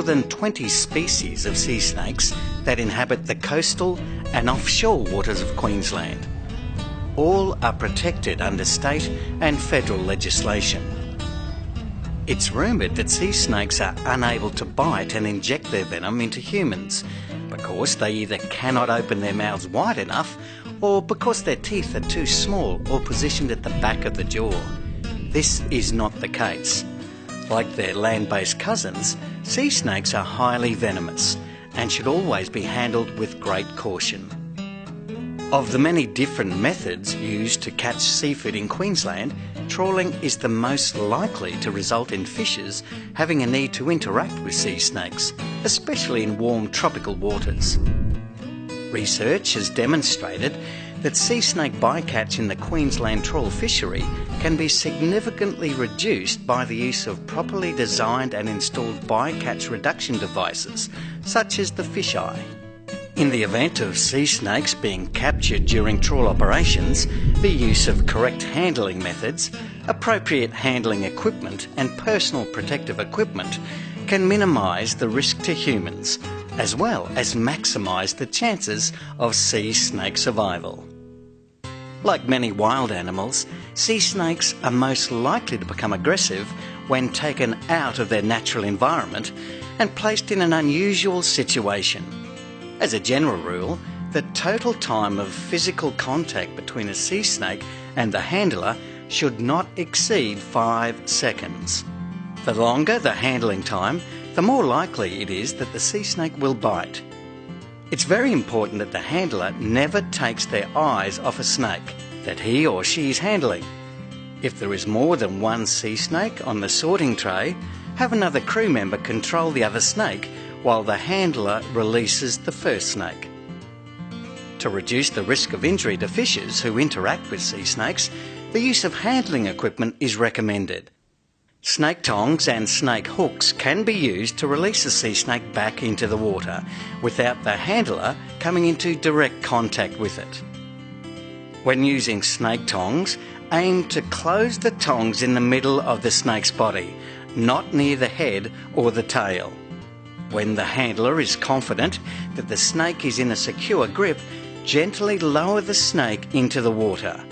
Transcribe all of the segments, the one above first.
more than 20 species of sea snakes that inhabit the coastal and offshore waters of Queensland. All are protected under state and federal legislation. It's rumoured that sea snakes are unable to bite and inject their venom into humans because they either cannot open their mouths wide enough or because their teeth are too small or positioned at the back of the jaw. This is not the case. Like their land-based cousins, sea snakes are highly venomous and should always be handled with great caution. Of the many different methods used to catch seafood in Queensland, trawling is the most likely to result in fishers having a need to interact with sea snakes, especially in warm tropical waters. Research has demonstrated that sea snake bycatch in the Queensland trawl fishery can be significantly reduced by the use of properly designed and installed bycatch reduction devices, such as the fisheye. In the event of sea snakes being captured during trawl operations, the use of correct handling methods, appropriate handling equipment and personal protective equipment can minimise the risk to humans, as well as maximise the chances of sea snake survival. Like many wild animals, sea snakes are most likely to become aggressive when taken out of their natural environment and placed in an unusual situation. As a general rule, the total time of physical contact between a sea snake and the handler should not exceed 5 seconds. The longer the handling time, the more likely it is that the sea snake will bite. It's very important that the handler never takes their eyes off a snake that he or she is handling. If there is more than one sea snake on the sorting tray, have another crew member control the other snake while the handler releases the first snake. To reduce the risk of injury to fishers who interact with sea snakes, the use of handling equipment is recommended. Snake tongs and snake hooks can be used to release a sea snake back into the water without the handler coming into direct contact with it. When using snake tongs, aim to close the tongs in the middle of the snake's body, not near the head or the tail. When the handler is confident that the snake is in a secure grip, gently lower the snake into the water.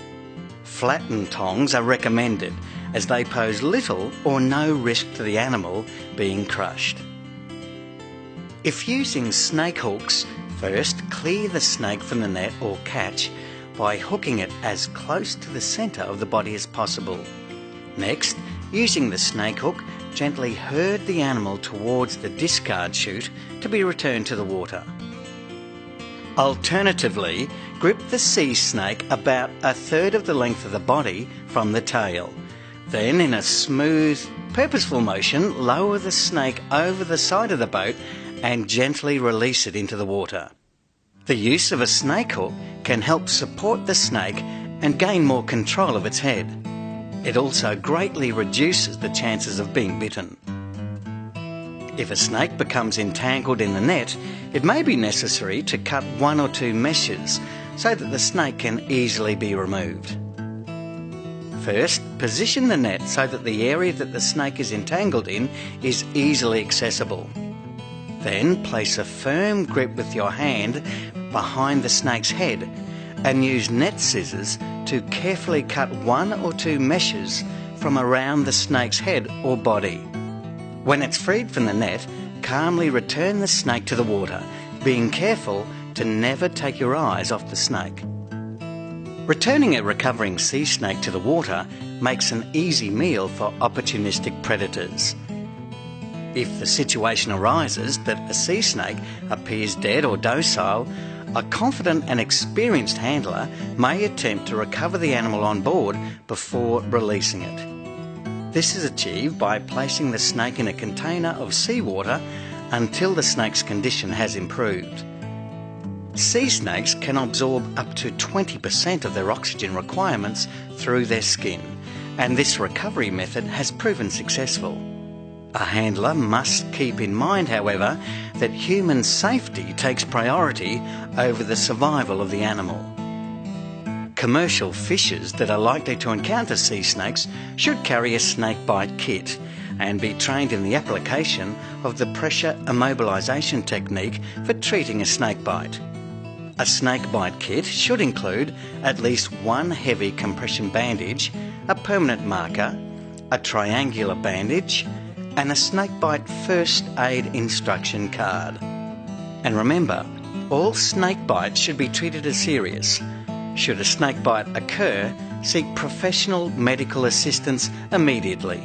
Flattened tongs are recommended as they pose little or no risk to the animal being crushed. If using snake hooks, first clear the snake from the net or catch by hooking it as close to the centre of the body as possible. Next, using the snake hook, gently herd the animal towards the discard chute to be returned to the water. Alternatively, grip the sea snake about 1/3 of the length of the body from the tail. Then, in a smooth, purposeful motion, lower the snake over the side of the boat and gently release it into the water. The use of a snake hook can help support the snake and gain more control of its head. It also greatly reduces the chances of being bitten. If a snake becomes entangled in the net, it may be necessary to cut 1 or 2 meshes so that the snake can easily be removed. First, position the net so that the area that the snake is entangled in is easily accessible. Then place a firm grip with your hand behind the snake's head and use net scissors to carefully cut 1 or 2 meshes from around the snake's head or body. When it's freed from the net, calmly return the snake to the water, being careful to never take your eyes off the snake. Returning a recovering sea snake to the water makes an easy meal for opportunistic predators. If the situation arises that a sea snake appears dead or docile, a confident and experienced handler may attempt to recover the animal on board before releasing it. This is achieved by placing the snake in a container of seawater until the snake's condition has improved. Sea snakes can absorb up to 20% of their oxygen requirements through their skin, and this recovery method has proven successful. A handler must keep in mind, however, that human safety takes priority over the survival of the animal. Commercial fishers that are likely to encounter sea snakes should carry a snake bite kit, and be trained in the application of the pressure immobilisation technique for treating a snake bite. A snake bite kit should include at least one heavy compression bandage, a permanent marker, a triangular bandage, and a snakebite first aid instruction card. And remember, all snake bites should be treated as serious. Should a snake bite occur, seek professional medical assistance immediately.